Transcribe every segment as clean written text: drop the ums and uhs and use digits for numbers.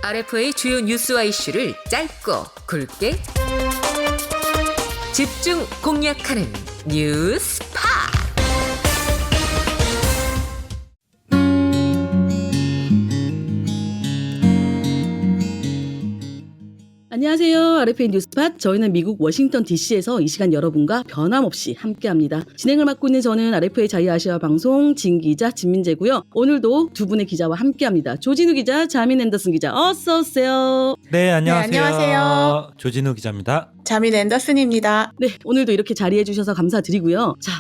RF의 주요 뉴스와 이슈를 짧고 굵게 집중 공략하는 뉴스파. 안녕하세요. RFA 뉴스팟. 저희는 미국 워싱턴 DC에서 이 시간 여러분과 변함없이 함께합니다. 진행을 맡고 있는 저는 RFA 자유아시아 방송 진기자 진민재고요. 오늘도 두 분의 기자와 함께합니다. 조진우 기자, 자민 앤더슨 기자, 어서 오세요. 네, 안녕하세요. 네, 안녕하세요. 조진우 기자입니다. 자민 앤더슨입니다. 네, 오늘도 이렇게 자리해 주셔서 감사드리고요. 자,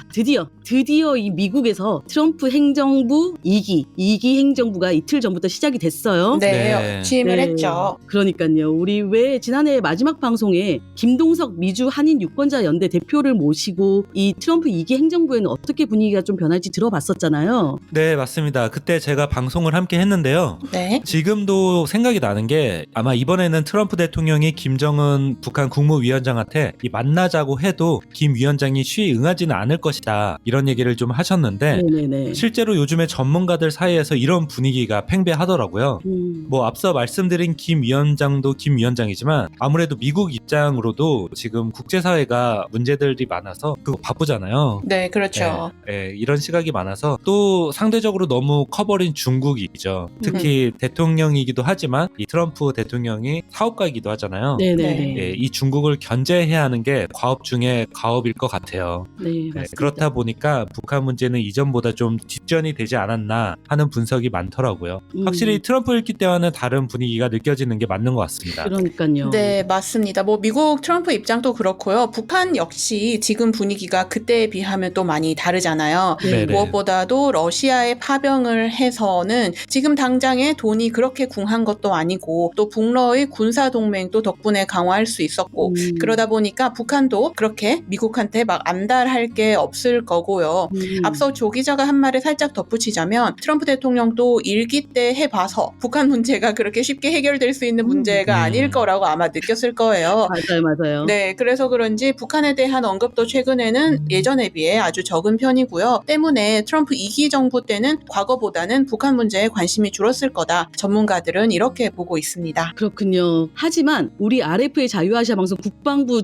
드디어 이 미국에서 트럼프 행정부 2기 행정부가 이틀 전부터 시작이 됐어요. 네, 취임을 했죠. 그러니까요. 우리 왜 지난해 마지막 방송에 김동석 미주 한인 유권자 연대 대표를 모시고 이 트럼프 2기 행정부에는 어떻게 분위기가 좀 변할지 들어봤었잖아요. 네, 맞습니다. 그때 제가 방송을 함께 했는데요. 네. 지금도 생각이 나는 게 아마 이번에는 트럼프 대통령이 김정은 북한 국무위원장한테 만나자고 해도 김 위원장이 쉬이 응하지는 않을 것이다. 이런 얘기를 좀 하셨는데 네네네. 실제로 요즘에 전문가들 사이에서 이런 분위기가 팽배하더라고요. 뭐 앞서 말씀드린 김 위원장도 김 위원장이지만 아무래도 미국 입장으로도 지금 국제사회가 문제들이 많아서 그거 바쁘잖아요. 네, 그렇죠. 이런 시각이 많아서 또 상대적으로 너무 커버린 중국이죠. 특히 대통령이기도 하지만 이 트럼프 대통령이 사업가이기도 하잖아요. 네네네. 이 중국을 견제해야 하는 게 과업 중에 과업일 것 같아요. 네, 맞습니다. 그렇다 보니까 북한 문제는 이전보다 좀 뒷전이 되지 않았나 하는 분석이 많더라고요. 확실히 트럼프 읽기 때와는 다른 분위기가 느껴지는 게 맞는 것 같습니다. 그러니까요. 네, 맞습니다. 뭐 미국 트럼프 입장도 그렇고요. 북한 역시 지금 분위기가 그때에 비하면 또 많이 다르잖아요. 네네. 무엇보다도 러시아에 파병을 해서는 지금 당장에 돈이 그렇게 궁한 것도 아니고 또 북러의 군사 동맹도 덕분에 강화할 수 있었고 그러다 보니까 북한도 그렇게 미국한테 막 안달할 게 없을 거고요. 앞서 조 기자가 한 말에 살짝 덧붙이자면 트럼프 대통령도 일기 때 해봐서 북한 문제가 그렇게 쉽게 해결될 수 있는 문제가 아닐 거라고 아마 느꼈을 거예요. 맞아요. 네, 그래서 그런지 북한에 대한 언급도 최근에는 예전에 비해 아주 적은 편이고요. 때문에 트럼프 2기 정부 때는 과거보다는 북한 문제에 관심이 줄었을 거다. 전문가들은 이렇게 보고 있습니다. 그렇군요. 하지만 우리 RFA 자유아시아 방송 국방부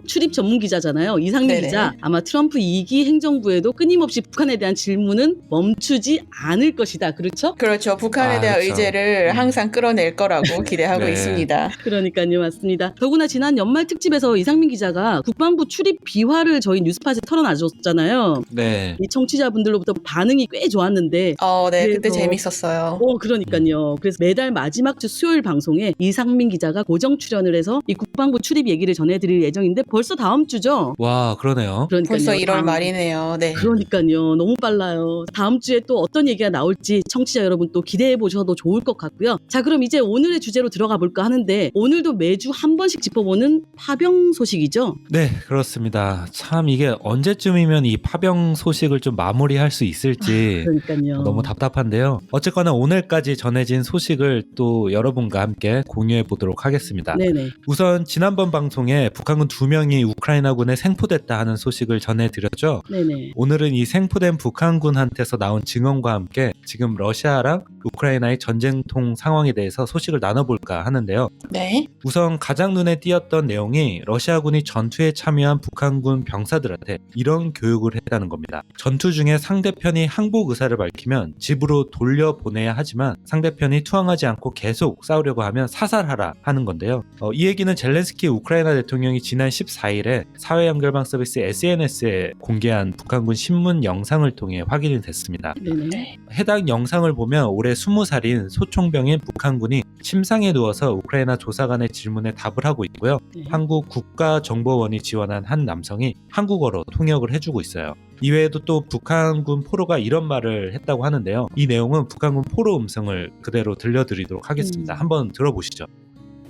출입 전문 기자잖아요. 이상민 네네. 기자. 아마 트럼프 2기 행정부에도 끊임없이 북한에 대한 질문은 멈추지 않을 것이다. 그렇죠? 그렇죠. 북한에 대한 그렇죠. 의제를 항상 끌어낼 거라고 기대하고 네. 있습니다. 그러니까요. 맞습니다. 더구나 지난 연말 특집에서 이상민 기자가 국방부 출입 비화를 저희 뉴스팟에 털어놔줬잖아요. 네. 이 청취자분들로부터 반응이 꽤 좋았는데 네, 그때 그래서- 재밌었어요. 그러니까요. 그래서 매달 마지막 주 수요일 방송에 이상민 기자가 고정 출연을 해서 이 국방부 출입 얘기를 전해드릴 예정인데 벌써 다음 주죠? 와, 그러네요. 그러니까요. 벌써 1월 다음- 말이네요. 네. 그러니까요. 너무 빨라요. 다음 주에 또 어떤 얘기가 나올지 청취자 여러분 또 기대해 보셔도 좋을 것 같고요. 자, 그럼 이제 오늘의 주제로 들어가 볼까 하는데 오늘도 매주 한 번씩 짚어보는 파병 소식이죠? 네, 그렇습니다. 참 이게 언제쯤이면 이 파병 소식을 좀 마무리할 수 있을지 그러니까요. 너무 답답한데요. 어쨌거나 오늘까지 전해진 소식을 또 여러분과 함께 공유해 보도록 하겠습니다. 네네. 우선 지난번 방송에 북한군 2명이 우크라이나군에 생포됐다 하는 소식을 전해드렸죠. 네네. 오늘은 이 생포된 북한군한테서 나온 증언과 함께 지금 러시아랑 우크라이나의 전쟁통 상황에 대해서 소식을 나눠볼까 하는데요. 네. 우선 가장 눈에 띄었던 내용이 러시아군이 전투에 참여한 북한군 병사들한테 이런 교육을 했다는 겁니다. 전투 중에 상대편이 항복 의사를 밝히면 집으로 돌려보내야 하지만 상대편이 투항하지 않고 계속 싸우려고 하면 사살하라 하는 건데요. 이 얘기는 젤렌스키 우크라이나 대통령이 지난 14일에 사회연결방 서비스 SNS에 공개한 북한군 신문 영상을 통해 확인이 됐습니다. 네네. 해당 영상을 보면 올해 20살인 소총병인 북한군이 침상에 누워서 우크라이나 조사관의 질문에 답을 하고 있고요. 네. 한국 국가정보원이 지원한 한 남성이 한국어로 통역을 해주고 있어요. 이외에도 또 북한군 포로가 이런 말을 했다고 하는데요. 이 내용은 북한군 포로 음성을 그대로 들려드리도록 하겠습니다. 한번 들어보시죠.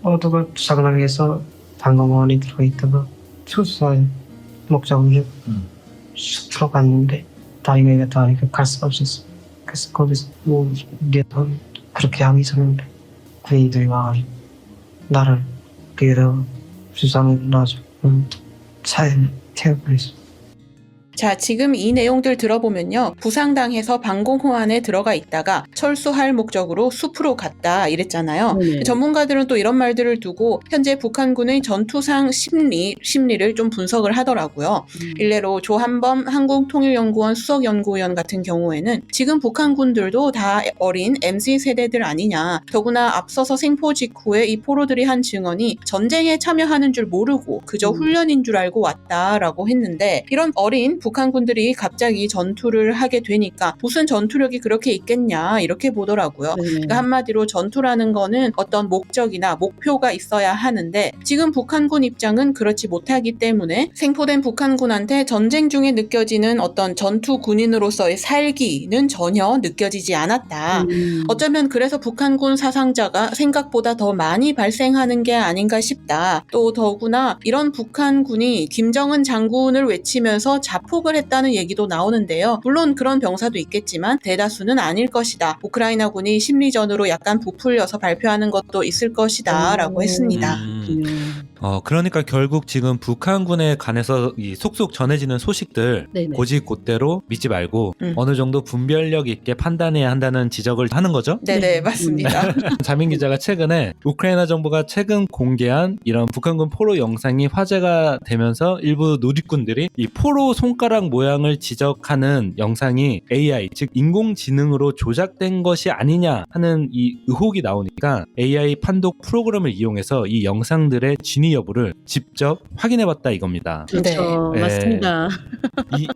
어두가 주사관에서 방어원이 들어있다가 수사에 목적으로 쑥 들어갔는데 다행히 갈 수가 없었어. 그래서 거기서 뭐 내가 그렇게 하고 있었는데 군인들이 와가지고 나를 그래서 주사를 놔주고 차에 태워버렸어. 자, 지금 이 내용들 들어보면요. 부상당해서 방공호안에 들어가 있다가 철수할 목적으로 숲으로 갔다 이랬잖아요. 네네. 전문가들은 또 이런 말들을 두고 현재 북한군의 전투상 심리를 좀 분석을 하더라고요. 일례로 조한범 한국통일연구원 수석연구위원 같은 경우에는 지금 북한군들도 다 어린 MZ 세대들 아니냐. 더구나 앞서서 생포 직후에 이 포로들이 한 증언이 전쟁에 참여하는 줄 모르고 그저 훈련인 줄 알고 왔다라고 했는데 이런 어린 북한군들이 갑자기 전투를 하게 되니까 무슨 전투력이 그렇게 있겠냐 이렇게 보더라고요. 네네. 그러니까 한마디로 전투라는 거는 어떤 목적이나 목표가 있어야 하는데 지금 북한군 입장은 그렇지 못하기 때문에 생포된 북한군한테 전쟁 중에 느껴지는 어떤 전투 군인으로서의 살기는 전혀 느껴지지 않았다. 어쩌면 그래서 북한군 사상자가 생각보다 더 많이 발생하는 게 아닌가 싶다. 또 더구나 이런 북한군이 김정은 장군을 외치면서 자폭을 했다는 얘기도 나오는데요. 물론 그런 병사도 있겠지만 대다수는 아닐 것이다. 우크라이나군이 심리전으로 약간 부풀려서 발표하는 것도 있을 것이다 라고 했습니다. 그러니까 결국 지금 북한군에 관해서 이 속속 전해지는 소식들 네네. 곧이곧대로 믿지 말고 어느 정도 분별력 있게 판단해야 한다는 지적을 하는 거죠. 네네, 맞습니다. 자민 기자가 최근에 우크라이나 정부가 최근 공개한 이런 북한군 포로 영상이 화제가 되면서 일부 누리꾼들이 이 포로 손가락 모양을 지적하는 영상이 AI, 즉 인공지능으로 조작된 것이 아니냐 하는 이 의혹이 나오니까 AI 판독 프로그램을 이용해서 이 영상들의 진위 여부를 직접 확인해봤다 이겁니다. 그렇죠. 네. 맞습니다.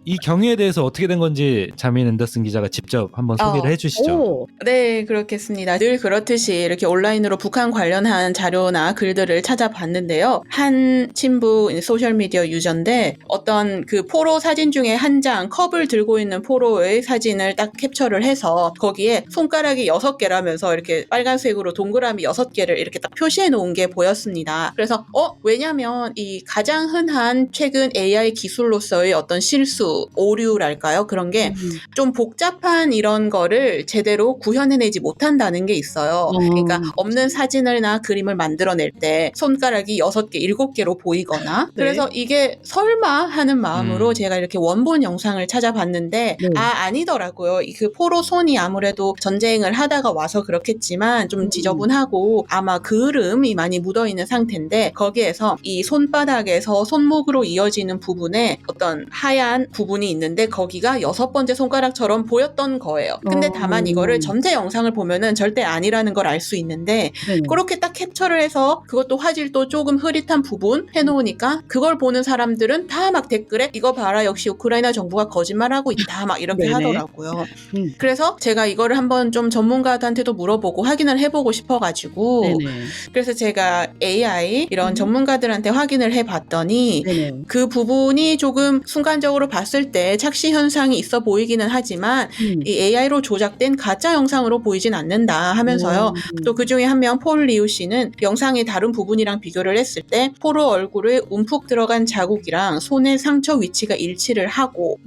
이 경위에 대해서 어떻게 된 건지 자민 앤더슨 기자가 직접 한번 소개를 해주시죠. 오. 네, 그렇겠습니다. 늘 그렇듯이 이렇게 온라인으로 북한 관련한 자료나 글들을 찾아봤는데요. 한 친구 소셜미디어 유저인데 어떤 그 포로 사진 중에 한 장 컵을 들고 있는 포로의 사진을 딱 캡처를 해서 거기에 손가락이 6개라면서 이렇게 빨간색으로 동그라미 6개를 이렇게 딱 표시해 놓은 게 보였습니다. 그래서 왜냐면 이 가장 흔한 최근 AI 기술로서의 어떤 실수, 오류랄까요? 그런 게 좀 복잡한 이런 거를 제대로 구현해내지 못한다는 게 있어요. 그러니까 없는 사진을나 그림을 만들어낼 때 손가락이 6개, 7개로 보이거나 네. 그래서 이게 설마 하는 마음으로 제가 이렇게 원본 영상을 찾아봤는데 네. 아니더라고요. 그 포로 손이 아무래도 전쟁을 하다가 와서 그렇겠지만 좀 지저분하고 아마 그름이 많이 묻어있는 상태인데 거기에서 이 손바닥에서 손목으로 이어지는 부분에 어떤 하얀 부분이 있는데 거기가 6번째 손가락처럼 보였던 거예요. 근데 다만 이거를 전체 영상을 보면은 절대 아니라는 걸 알 수 있는데 네네. 그렇게 딱 캡처를 해서 그것도 화질도 조금 흐릿한 부분 해놓으니까 그걸 보는 사람들은 다 막 댓글에 이거 봐라 역시 우크라이나 정부가 거짓말하고 있다 막 이렇게 네네. 하더라고요. 그래서 제가 이거를 한번 좀 전문가한테도 물어보고 확인을 해보고 싶어가지고 네네. 그래서 제가 AI 이런 전문가들한테 확인을 해봤더니 네네. 그 부분이 조금 순간적으로 봤을 때 착시 현상이 있어 보이기는 하지만 이 AI로 조작된 가짜 영상으로 보이진 않는다 하면서요. 또 그중에 한 명 폴 리우 씨는 영상의 다른 부분이랑 비교를 했을 때 포로 얼굴에 움푹 들어간 자국이랑 손의 상처 위치가 일치를 하고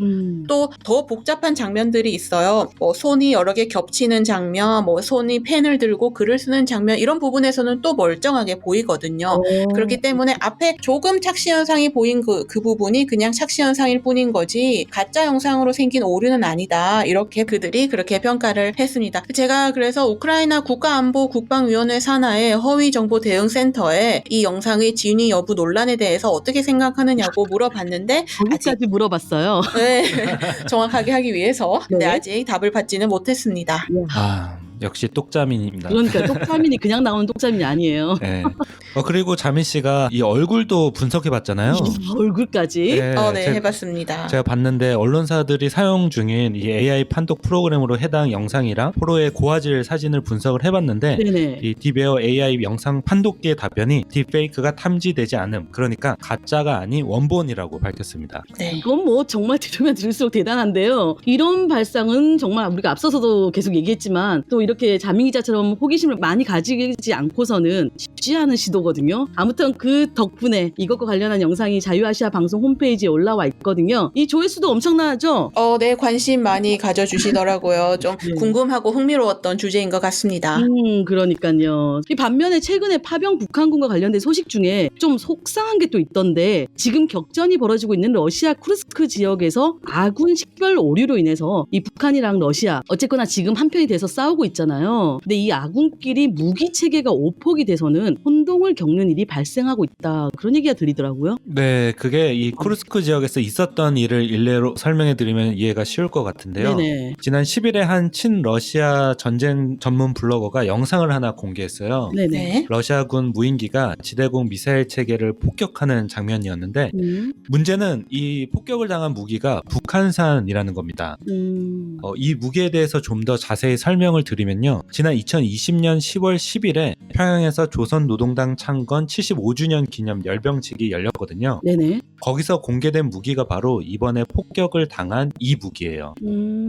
또 더 복잡한 장면들이 있어요. 뭐 손이 여러 개 겹치는 장면, 뭐 손이 펜을 들고 글을 쓰는 장면 이런 부분에서는 또 멀쩡하게 보이거든요. 그렇기 때문에 앞에 조금 착시 현상이 보인 그 부분이 그냥 착시 현상일 뿐인 거지 가짜 영상으로 생긴 오류는 아니다. 이렇게 그들이 그렇게 평가를 했습니다. 제가 그래서 우크라이나 국가안보 국방위원회 산하의 허위정보대응센터에 이 영상의 진위 여부 논란에 대해서 어떻게 생각하느냐고 물어봤는데 거기까지 물어봤어요. 네, 정확하게 하기 위해서 네. 네, 아직 답을 받지는 못했습니다. 역시 똑자민입니다. 그러니까 똑자민이 그냥 나오는 똑자민이 아니에요. 네. 그리고 자민 씨가 이 얼굴도 분석해봤잖아요. 얼굴까지. 네, 해봤습니다. 제가 봤는데 언론사들이 사용 중인 이 AI 판독 프로그램으로 해당 영상이랑 포로의 고화질 사진을 분석을 해봤는데 네네. 이 딥웨어 AI 영상 판독기의 답변이 딥페이크가 탐지되지 않음, 그러니까 가짜가 아닌 원본이라고 밝혔습니다. 네. 이건 뭐 정말 들으면 들을수록 대단한데요. 이런 발상은 정말 우리가 앞서서도 계속 얘기했지만 또 이렇게 자민 기자처럼 호기심을 많이 가지지 않고서는 쉽지 않은 시도가 나오거든요. 아무튼 그 덕분에 이것과 관련한 영상이 자유아시아 방송 홈페이지에 올라와 있거든요. 이 조회수도 엄청나죠? 네, 관심 많이 가져주시더라고요. 좀 네. 궁금하고 흥미로웠던 주제인 것 같습니다. 그러니까요. 이 반면에 최근에 파병 북한군과 관련된 소식 중에 좀 속상한 게 또 있던데 지금 격전이 벌어지고 있는 러시아 쿠르스크 지역에서 아군 식별 오류로 인해서 이 북한이랑 러시아 어쨌거나 지금 한편이 돼서 싸우고 있잖아요. 근데 이 아군끼리 무기 체계가 오폭이 돼서는 혼동을 겪는 일이 발생하고 있다. 그런 얘기가 들리더라고요. 네, 그게 이 쿠르스크 지역에서 있었던 일을 일례로 설명해 드리면 이해가 쉬울 것 같은데요. 네네. 지난 10일에 한 친러시아 전쟁 전문 블로거가 영상을 하나 공개했어요. 네네. 네. 러시아군 무인기가 지대공 미사일 체계를 폭격하는 장면이었는데 문제는 이 폭격을 당한 무기가 북한산이라는 겁니다. 이 무기에 대해서 좀 더 자세히 설명을 드리면요. 지난 2020년 10월 10일에 평양에서 조선노동당 창건 75주년 기념 열병식이 열렸거든요. 네네. 거기서 공개된 무기가 바로 이번에 폭격을 당한 이 무기예요.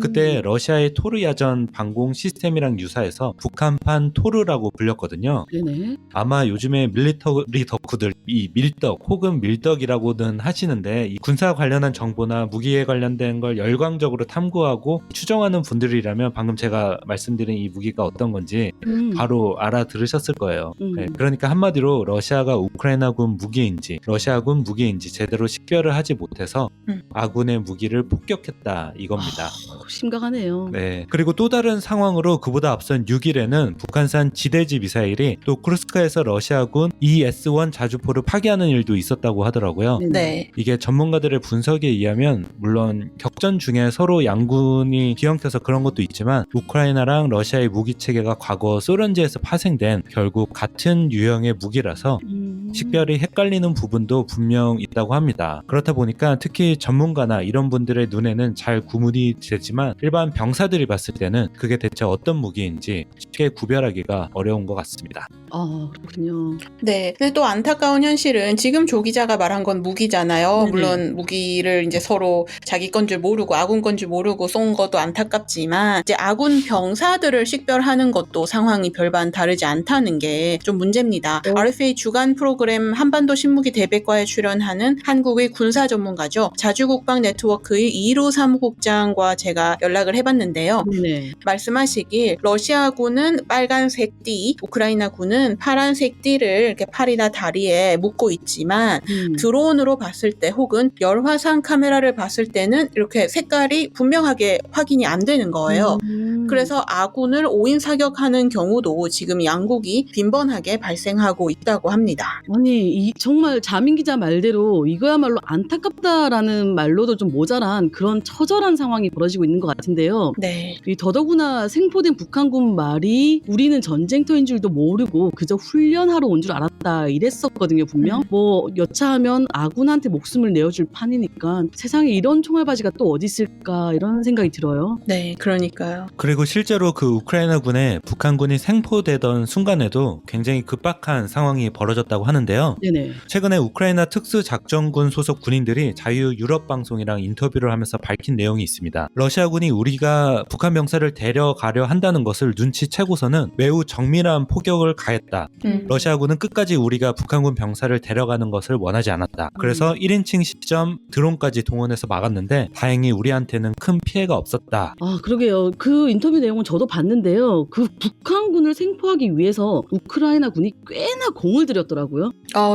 그때 러시아의 토르 야전 방공 시스템이랑 유사해서 북한판 토르라고 불렸거든요. 네네. 아마 요즘에 밀리터리 덕후들 이 밀떡 혹은 밀떡이라고는 하시는데 이 군사 관련한 정보나 무기에 관련된 걸 열광적으로 탐구하고 추정하는 분들이라면 방금 제가 말씀드린 이 무기가 어떤 건지 바로 알아들으셨을 거예요. 네, 그러니까 한마디로 러시아가 우크라이나군 무기인지 러시아군 무기인지 제대로 식별을 하지 못해서 아군의 무기를 폭격했다 이겁니다. 심각하네요. 네. 그리고 또 다른 상황으로 그보다 앞선 6일에는 북한산 지대지 미사일이 또 쿠르스크에서 러시아군 ES-1 자주포를 파괴하는 일도 있었다고 하더라고요. 네. 이게 전문가들의 분석에 의하면 물론 격전 중에 서로 양군이 뒤엉켜서 그런 것도 있지만 우크라이나랑 러시아의 무기 체계가 과거 소련제에서 파생된 결국 같은 유형의 무기라서 식별이 헷갈리는 부분도 분명 있다고 합니다. 그렇다 보니까 특히 전문가나 이런 분들의 눈에는 잘 구분이 되지만 일반 병사들이 봤을 때는 그게 대체 어떤 무기인지 쉽게 구별하기가 어려운 것 같습니다. 아, 그렇군요. 네. 근데 또 안타까운 현실은 지금 조 기자가 말한 건 무기잖아요. 네네. 물론 무기를 이제 서로 자기 건 줄 모르고 아군 건 줄 모르고 쏜 것도 안타깝지만 이제 아군 병사들을 식별하는 것도 상황이 별반 다르지 않다는 게 좀 문제입니다. RFA 주간 프로그램 한반도 신무기 대백과에 출연하는 한국의 군사 전문가죠. 자주국방 네트워크의 이로 사무국장과 제가 연락을 해봤는데요. 네. 말씀하시길 러시아군은 빨간색 띠, 우크라이나군은 파란색 띠를 이렇게 팔이나 다리에 묶고 있지만 드론으로 봤을 때 혹은 열화상 카메라를 봤을 때는 이렇게 색깔이 분명하게 확인이 안 되는 거예요. 그래서 아군을 오인 사격하는 경우도 지금 양국이 빈번하게 발생하고 있다고 합니다. 아니, 정말 자민 기자 말대로 이거야말로 안타깝다라는 말로도 좀 모자란 그런 처절한 상황이 벌어지고 있는 것 같은데요. 네. 이 더더구나 생포된 북한군 말이 우리는 전쟁터인 줄도 모르고 그저 훈련하러 온 줄 알았다 이랬었거든요, 분명. 뭐 여차하면 아군한테 목숨을 내어줄 판이니까 세상에 이런 총알바지가 또 어디 있을까 이런 생각이 들어요. 네, 그러니까요. 그리고 실제로 그 우크라이나군에 북한군이 생포되던 순간에도 굉장히 급박한 상황이 벌어졌다고 하는데요. 네네. 최근에 우크라이나 특수작전군 소속 군인들이 자유 유럽 방송이랑 인터뷰를 하면서 밝힌 내용이 있습니다. 러시아군이 우리가 북한 병사를 데려가려 한다는 것을 눈치채고서는 매우 정밀한 포격을 가했다. 러시아군은 끝까지 우리가 북한군 병사를 데려가는 것을 원하지 않았다. 그래서 1인칭 시점 드론까지 동원해서 막았는데 다행히 우리한테는 큰 피해가 없었다. 아, 그러게요. 그 인터뷰 내용은 저도 봤는데요. 그 북한군을 생포하기 위해서 우크라이나군이 꽤나 공을 들였더라고요.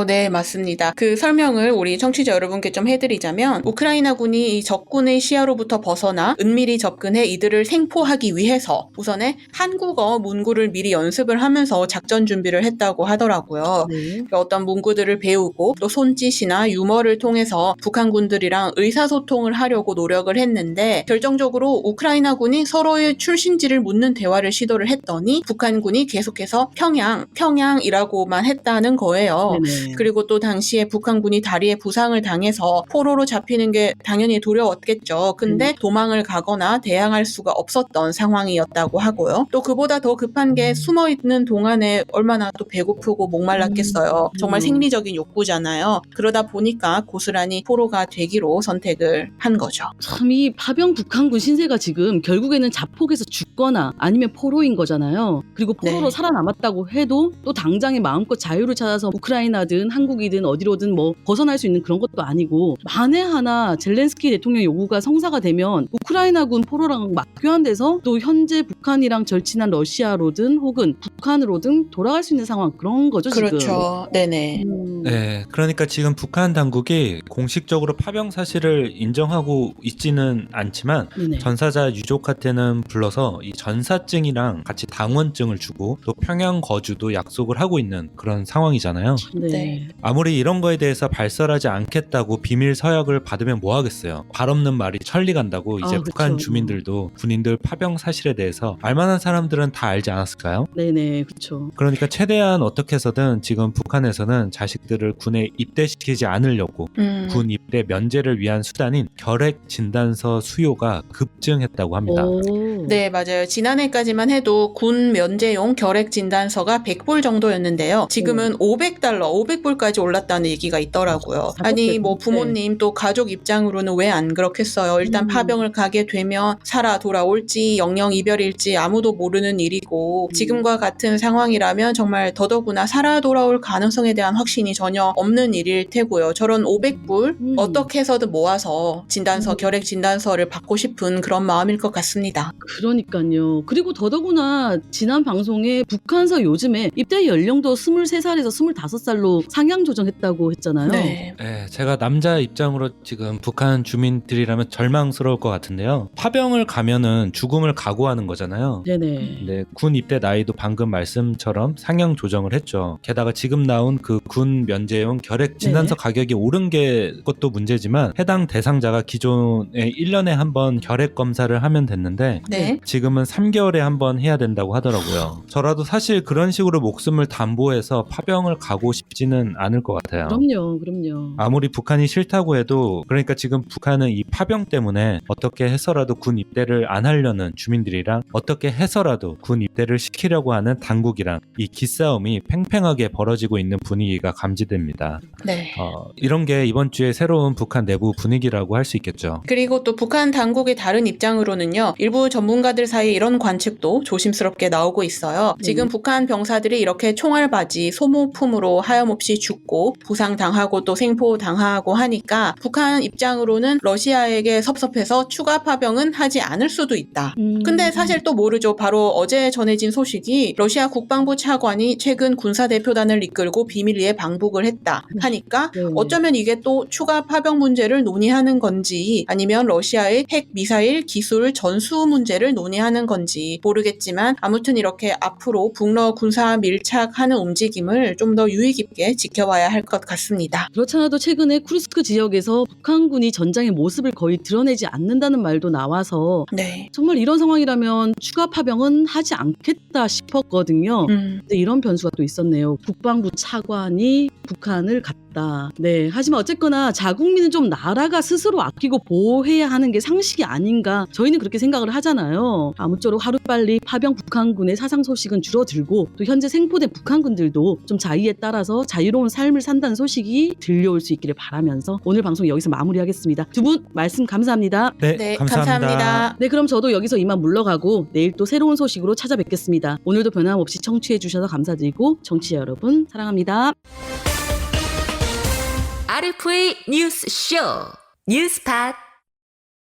네, 맞습니다. 그 설명을 우리 청취자 여러분께 좀 해드리자면 우크라이나군이 이 적군의 시야로부터 벗어나 은밀히 접근해 이들을 생포하기 위해서 우선에 한국어 문구를 미리 연습을 하면서 작전 준비를 했다고 하더라고요. 네. 어떤 문구들을 배우고 또 손짓이나 유머를 통해서 북한군들이랑 의사소통을 하려고 노력을 했는데 결정적으로 우크라이나군이 서로의 출신지를 묻는 대화를 시도를 했더니 북한군이 평양이라고만 했다는 거예요. 네네. 그리고 또 당시에 북한군이 다리에 부상 부상을 당해서 포로로 잡히는 게 당연히 두려웠겠죠. 근데 도망을 가거나 대항할 수가 없었던 상황이었다고 하고요. 또 그보다 더 급한 게 숨어있는 동안에 얼마나 또 배고프고 목말랐겠어요. 정말 생리적인 욕구잖아요. 그러다 보니까 고스란히 포로가 되기로 선택을 한 거죠. 참 이 파병 북한군 신세가 지금 결국에는 자폭에서 죽거나 아니면 포로인 거잖아요. 그리고 포로로 네. 살아남았다고 해도 또 당장에 마음껏 자유를 찾아서 우크라이나든 한국이든 어디로든 뭐 벗어날 수 있는 그런 것도 아니고, 만에 하나 젤렌스키 대통령 요구가 성사가 되면 우크라이나군 포로랑 맞교환돼서 또 현재 북한이랑 절친한 러시아로든 혹은 북한으로든 돌아갈 수 있는 상황, 그런 거죠 지금. 그렇죠. 네네. 네, 그러니까 지금 북한 당국이 공식적으로 파병 사실을 인정하고 있지는 않지만 네네. 전사자 유족한테는 불러서 이 전사증이랑 같이 당원증을 주고 또 평양 거주도 약속을 하고 있는 그런 상황이잖아요. 네. 네. 아무리 이런 거에 대해서 발설하지 않겠다고 비밀 서약을 받으면 뭐 하겠어요. 발 없는 말이 천리 간다고 이제 아, 북한 그쵸. 주민들도 군인들 파병 사실에 대해서 알만한 사람들은 다 알지 않았을까요? 네네, 그렇죠. 그러니까 최대한 어떻게 해서든 지금 북한에서는 자식들을 군에 입대시키지 않으려고 군 입대 면제를 위한 수단인 결핵 진단서 수요가 급증했다고 합니다. 오. 네, 맞아요. 지난해까지만 해도 군 면제용 결핵 진단서가 100불 정도였는데요. 지금은 500달러, 500불까지 올랐다는 얘기가 있더라고요. 아니, 뭐 부모님 또 가족 입장으로는 왜 안 그렇겠어요. 일단 파병을 가게 되면 살아 돌아올지 영영 이별일지 아무도 모르는 일이고, 지금과 같은 상황이라면 정말 더더구나 살아 돌아올 가능성에 대한 확신이 전혀 없는 일일 테고요. 저런 500불 어떻게 해서든 모아서 진단서, 결핵 진단서를 받고 싶은 그런 마음일 것 같습니다. 그러니까요. 그리고 더더구나 지난 방송에 북한서 요즘에 입대 연령도 23살에서 25살로 상향 조정했다고 했잖아요. 네. 네, 제가 남자 입장으로 지금 북한 주민들이라면 절망스러울 것 같은데요. 파병을 가면은 죽음을 각오하는 거잖아요. 네네. 네, 군 입대 나이도 방금 말씀처럼 상향 조정을 했죠. 게다가 지금 나온 그 군 면제용 결핵 진단서 가격이 오른 게 그것도 문제지만 해당 대상자가 기존에 1년에 한 번 결핵 검사를 하면 됐는데 네. 지금은 3개월에 한 번 해야 된다고 하더라고요. 저라도 사실 그런 식으로 목숨을 담보해서 파병을 가고 싶지는 않을 것 같아요. 그럼요. 아무리 북한이 싫다고 해도, 그러니까 지금 북한은 이 파병 때문에 어떻게 해서라도 군 입대를 안 하려는 주민들이랑 어떻게 해서라도 군 입대를 시키려고 하는 당국이랑 이 기싸움이 팽팽하게 벌어지고 있는 분위기가 감지됩니다. 네. 이런 게 이번 주에 새로운 북한 내부 분위기라고 할 수 있겠죠. 그리고 또 북한 당국의 다른 입장으로는요, 일부 전문가들 사이에 이런 관측도 조심스럽게 나오고 있어요. 지금 북한 병사들이 이렇게 총알바지, 소모품으로 하염없이 죽고 부상당하고 또 생포당하고 하니까 북한 입장으로는 러시아에게 섭섭해서 추가 파병은 하지 않을 수도 있다. 근데 사실 또 모르죠. 바로 어제 전해진 소식이 러시아 국방부 차관이 최근 군사대표단을 이끌고 비밀리에 방북을 했다 하니까 어쩌면 이게 또 추가 파병 문제를 논의하는 건지 아니면 러시아의 핵 미사일 기술 전수 문제를 논의하는 건지 모르겠지만, 아무튼 이렇게 앞으로 북러 군사 밀착하는 움직임을 좀 더 유의 깊게 지켜봐야 할 것 같습니다. 그렇잖아도 최근에 쿠르스크 지역에서 북한군이 전장의 모습을 거의 드러내지 않는다는 말도 나와서 네. 정말 이런 상황이라면 추가 파병은 하지 않겠다 싶었거든요. 근데 이런 변수가 또 있었네요. 국방부 차관이 북한을 갔다. 네. 하지만 어쨌거나 자국민은 좀 나라가 스스로 아끼고 보호해야 하는 게 상식이 아닌가, 저희는 그렇게 생각을 하잖아요. 아무쪼록 하루빨리 파병 북한군의 사상 소식은 줄어들고 또 현재 생포된 북한군들도 좀 자의에 따라서 자유로운 삶을 산다는 소식이 들려올 수 있기를 바라면서 오늘 방송 여기서 마무리하겠습니다. 두 분 말씀 감사합니다. 네, 감사합니다. 네, 그럼 저도 여기서 이만 물러가고 내일 또 새로운 소식으로 찾아뵙겠습니다. 오늘도 변함없이 청취해 주셔서 감사드리고 청취자 여러분 사랑합니다. RFA 뉴스쇼 뉴스팟